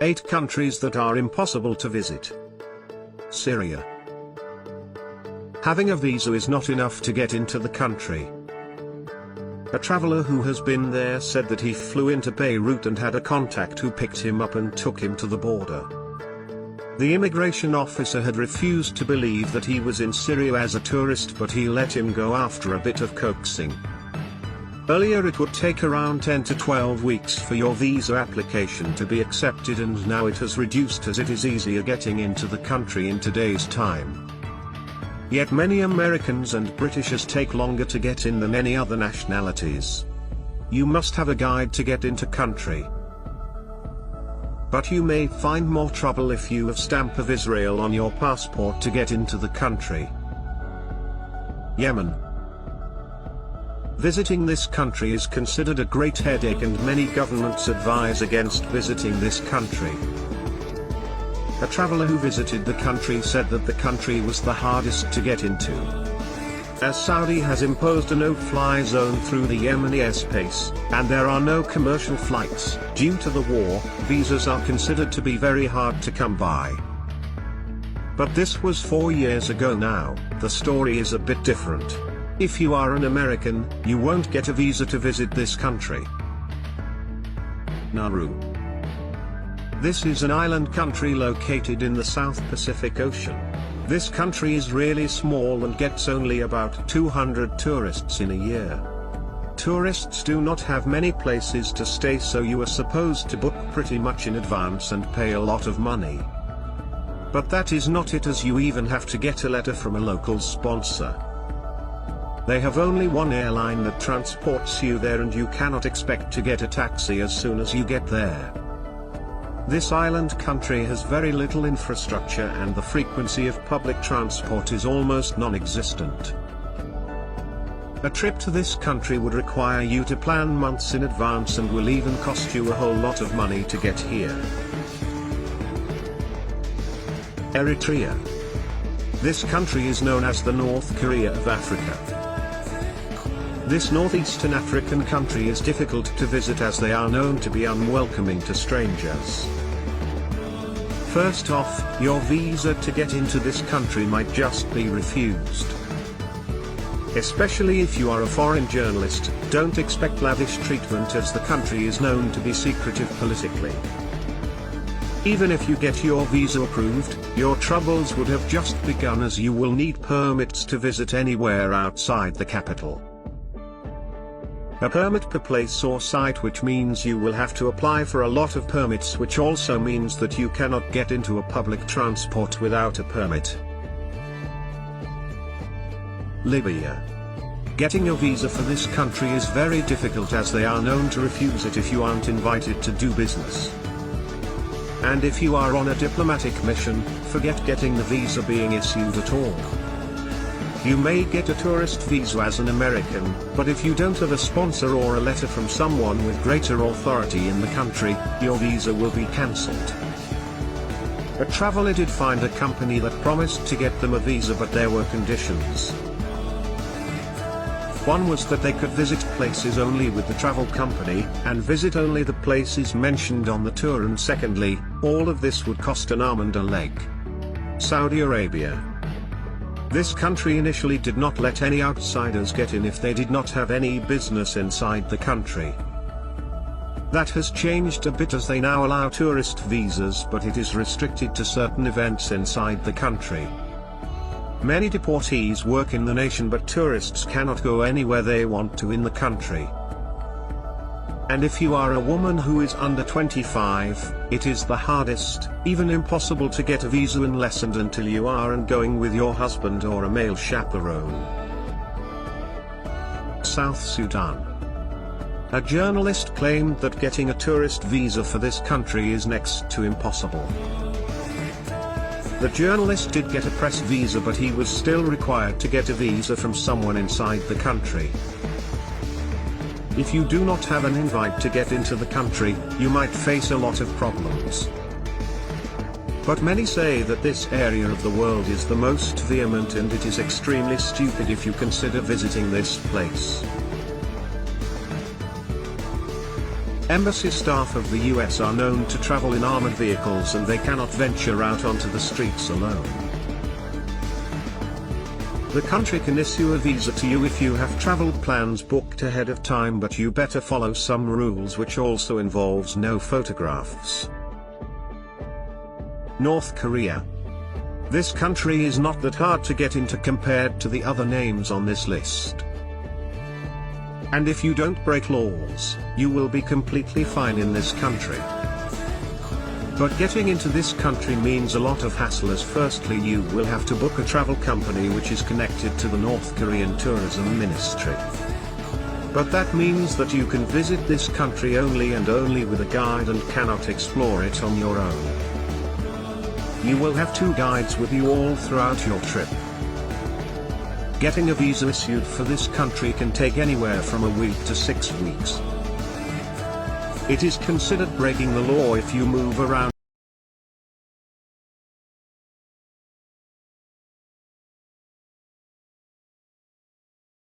8 countries that are impossible to visit. Syria. Having a visa is not enough to get into the country. A traveler who has been there said that he flew into Beirut and had a contact who picked him up and took him to the border. The immigration officer had refused to believe that he was in Syria as a tourist, but he let him go after a bit of coaxing. Earlier it would take around 10 to 12 weeks for your visa application to be accepted, and now it has reduced as it is easier getting into the country in today's time. Yet many Americans and Britishers take longer to get in than any other nationalities. You must have a guide to get into country. But you may find more trouble if you have Stamp of Israel on your passport to get into the country. Yemen. Visiting this country is considered a great headache, and many governments advise against visiting this country. A traveler who visited the country said that the country was the hardest to get into. As Saudi has imposed a no-fly zone through the Yemeni airspace, and there are no commercial flights, due to the war, visas are considered to be very hard to come by. But this was 4 years ago. Now, the story is a bit different. If you are an American, you won't get a visa to visit this country. Nauru. This is an island country located in the South Pacific Ocean. This country is really small and gets only about 200 tourists in a year. Tourists do not have many places to stay, so you are supposed to book pretty much in advance and pay a lot of money. But that is not it, as you even have to get a letter from a local sponsor. They have only one airline that transports you there, and you cannot expect to get a taxi as soon as you get there. This island country has very little infrastructure, and the frequency of public transport is almost non-existent. A trip to this country would require you to plan months in advance and will even cost you a whole lot of money to get here. Eritrea. This country is known as the North Korea of Africa. This northeastern African country is difficult to visit as they are known to be unwelcoming to strangers. First off, your visa to get into this country might just be refused. Especially if you are a foreign journalist, don't expect lavish treatment, as the country is known to be secretive politically. Even if you get your visa approved, your troubles would have just begun, as you will need permits to visit anywhere outside the capital. A permit per place or site, which means you will have to apply for a lot of permits, which also means that you cannot get into a public transport without a permit. Libya. Getting a visa for this country is very difficult, as they are known to refuse it if you aren't invited to do business. And if you are on a diplomatic mission, forget getting the visa being issued at all. You may get a tourist visa as an American, but if you don't have a sponsor or a letter from someone with greater authority in the country, your visa will be cancelled. A traveler did find a company that promised to get them a visa, but there were conditions. One was that they could visit places only with the travel company, and visit only the places mentioned on the tour, and secondly, all of this would cost an arm and a leg. Saudi Arabia. This country initially did not let any outsiders get in if they did not have any business inside the country. That has changed a bit, as they now allow tourist visas, but it is restricted to certain events inside the country. Many deportees work in the nation, but tourists cannot go anywhere they want to in the country. And if you are a woman who is under 25, it is the hardest, even impossible, to get a visa unless and until you are going with your husband or a male chaperone. South Sudan. A journalist claimed that getting a tourist visa for this country is next to impossible. The journalist did get a press visa, but he was still required to get a visa from someone inside the country. If you do not have an invite to get into the country, you might face a lot of problems. But many say that this area of the world is the most vehement, and it is extremely stupid if you consider visiting this place. Embassy staff of the US are known to travel in armored vehicles and they cannot venture out onto the streets alone. The country can issue a visa to you if you have travel plans booked ahead of time, but you better follow some rules, which also involves no photographs. North Korea. This country is not that hard to get into compared to the other names on this list. And if you don't break laws, you will be completely fine in this country. But getting into this country means a lot of hassle, as firstly you will have to book a travel company which is connected to the North Korean Tourism Ministry. But that means that you can visit this country only and only with a guide and cannot explore it on your own. You will have 2 guides with you all throughout your trip. Getting a visa issued for this country can take anywhere from a week to 6 weeks. It is considered breaking the law if you move around